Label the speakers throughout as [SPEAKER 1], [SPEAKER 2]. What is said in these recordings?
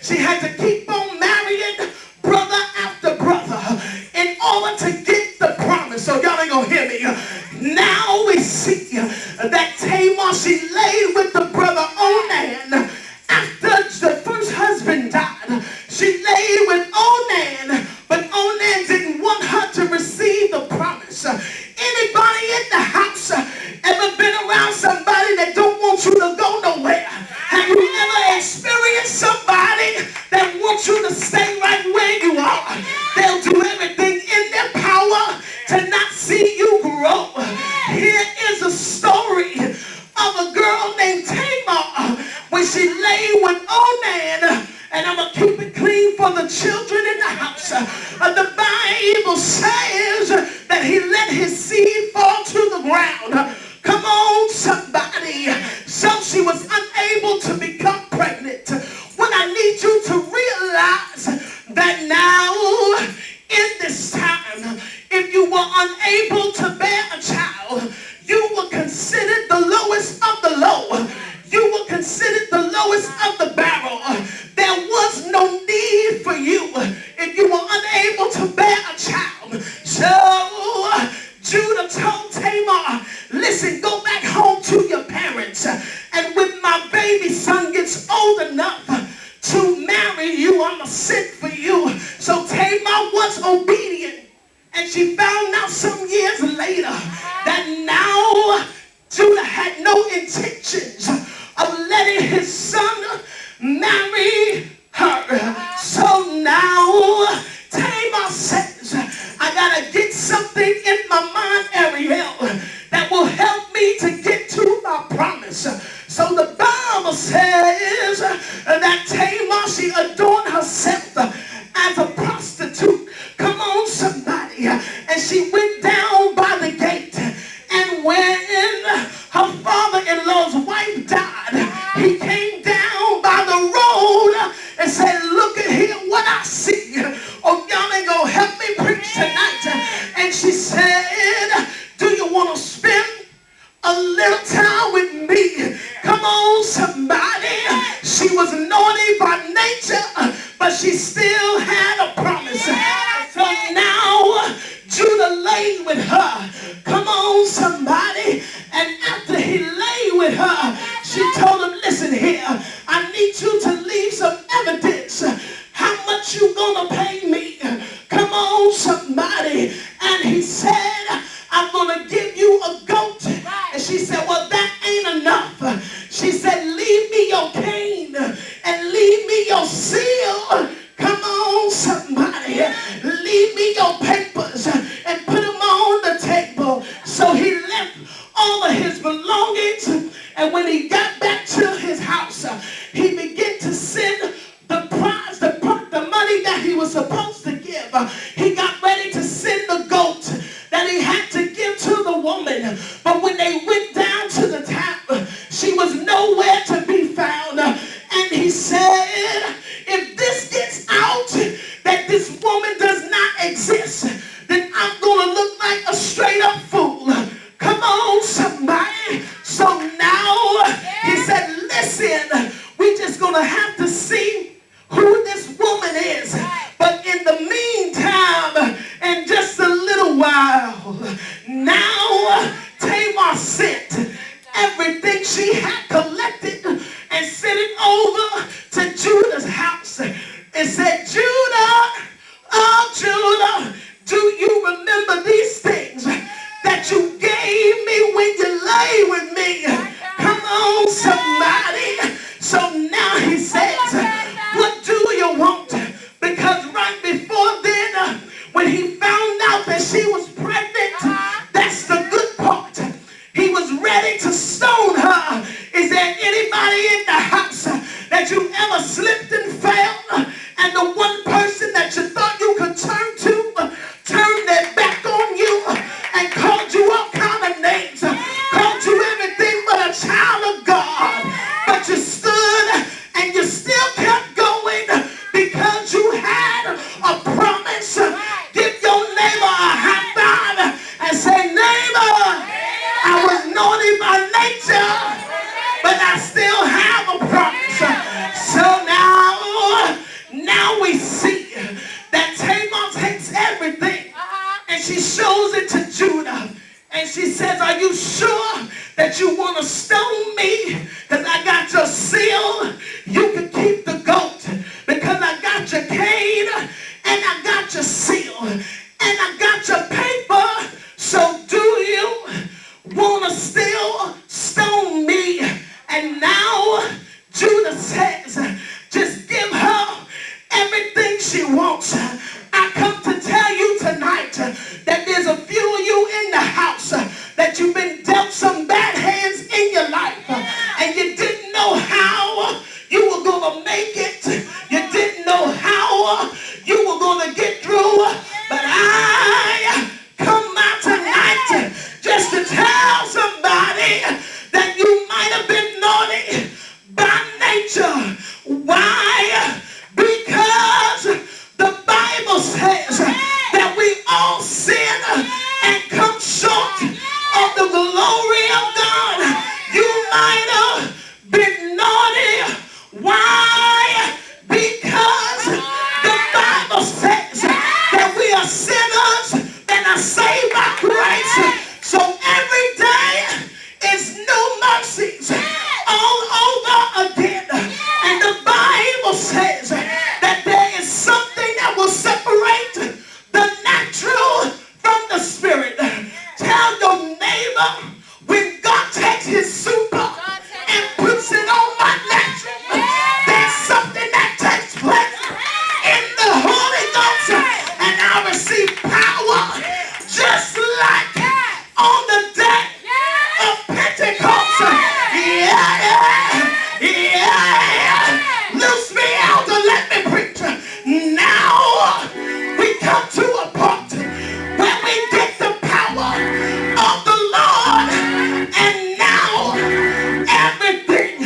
[SPEAKER 1] She had to keep on marrying brother after brother in order to get the promise. So y'all ain't gonna hear me. Now we see that Tamar, she laid with the brother Onan after the first husband died. She laid with Onan, but Onan didn't want her to receive the promise. Anybody in the house ever been around somebody that don't want you to go nowhere? Have you ever experienced somebody that wants you to stay right where you are? They'll do everything in their power to not see you grow. Here is a story of a girl named Tamar when she lay with Onan, and I'm going to keep it clean for the children in the house. The Bible says that he let his seed fall to the ground. Come on, somebody. So she was unable to become pregnant. What I need you to realize that now in this time, if you were unable to bear a child, you were considered the lowest of the low. You were considered the lowest of the barrel. There was no need for you if you were unable to bear a child. So Judah told Tamar, listen, go back home to your parents, and when my baby son gets old enough to marry you, I'm going to send for you. So Tamar was obedient, and she found out some years later that now Judah had no intentions of letting his son marry her. So now Tamar says, I gotta get something in my mind, Ariel, that will help me to get to my promise. So the Bible says that Tamar, she adorned herself as a prostitute. Come on, somebody. And she went down by the gate. And when her father-in-law's wife died, he came down by the road and said, look at here what I see. Oh, y'all ain't gonna help me preach tonight. And she said, do you want to spend a little time with me? Come on, somebody. She was naughty by nature, but she still had a promise. So now Judah laid with her. Come on, somebody. And after he lay with her, she told him, listen here, I need you to leave some evidence. How much you gonna pay me? Come on, somebody. And he said, I'm gonna give you a goat. And she said, well, that ain't enough. She said, leave me your cane and leave me your seal. Come on, somebody. Leave me your papers and put them on the table. So he left all of his belongings, and when he got back to his house, he began to send the prize, the money that he was supposed to give. He got ready to send the goat that he had to give to the woman. But when they went down to the tap, she was nowhere to be found. And he said, if this gets out that this woman does not exist, then I'm going to look like a straight up fool. Come on, somebody. So now he said, listen, we just going to have to see who this woman is. But in the meantime, in just a little while, now Tamar sent everything she had collected and sent it over to Judah's house and said, Judah, oh Judah, do you remember these things that you gave me when you lay with me? Come on, somebody. So now he says, what do you want? Because right before then, when he found out that she was pregnant, that's the good part. He was ready to stone her. Is there anybody in the house that you ever slipped and fell, and the one person that you thought you could turn to turned their back on you and called you all kind of names, called you everything but a child of God, but you stood and you still kept she shows it to Judah. And she says, are you sure that you want to stone me? Because I got your seal. You can keep the goat because I got your cane and I got your seal and I got your paper. So do you want to still stone me? And now Judah says, just give her everything she wants. I come to tell you tonight that there's a few of you in the house that you've been dealt some bad hands in your life, and you didn't know how you were going to make it. You didn't know how you were going to get through. But I come out tonight just to tell somebody that you might have been naughty by nature. Why? Because the Bible says that we all sin and come short of the glory of God. You might have been naughty. Why? Because the Bible says that we are sinners and are saved by grace. So every day is new mercies all over again. And the Bible says that there is something that will separate the natural from the spirit. Tell your neighbor, when God takes his super and puts it on my natural, there's something that takes place in the Holy Ghost, and I receive power just like on the day of Pentecost. Loose me out to let me preach. Now we come to a part where we get the power of the Lord, and now everything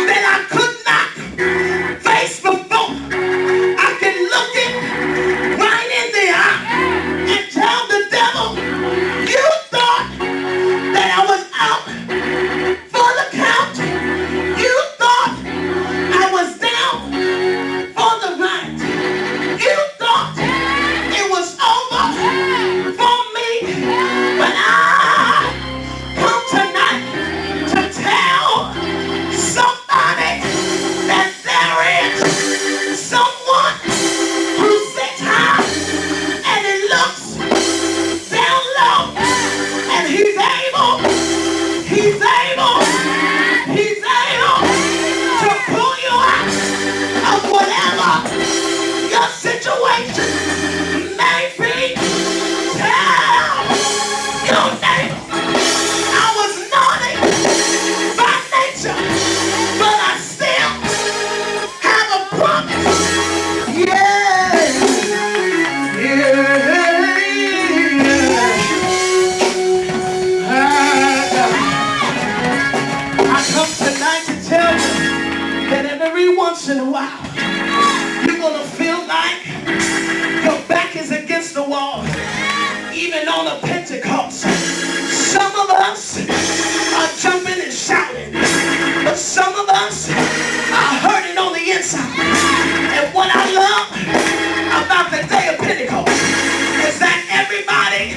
[SPEAKER 1] that I could not face before, I can look it right in the eye and tell the devil, you thought that I was out for the count. You thought I was down for the night. You thought it was over for me. But I come tonight to tell somebody that there is someone who sits high and he looks down low, and he's able to pull you out of whatever your situation may be. Tell your neighbor, I was naughty by nature, but I still have a promise. I come tonight to tell you that every once in a while you're going to feel like your back is against the wall. Even on a Pentecost, some of us are jumping and shouting, but some of us are hurting on the inside. And what I love about the day of Pentecost is that everybody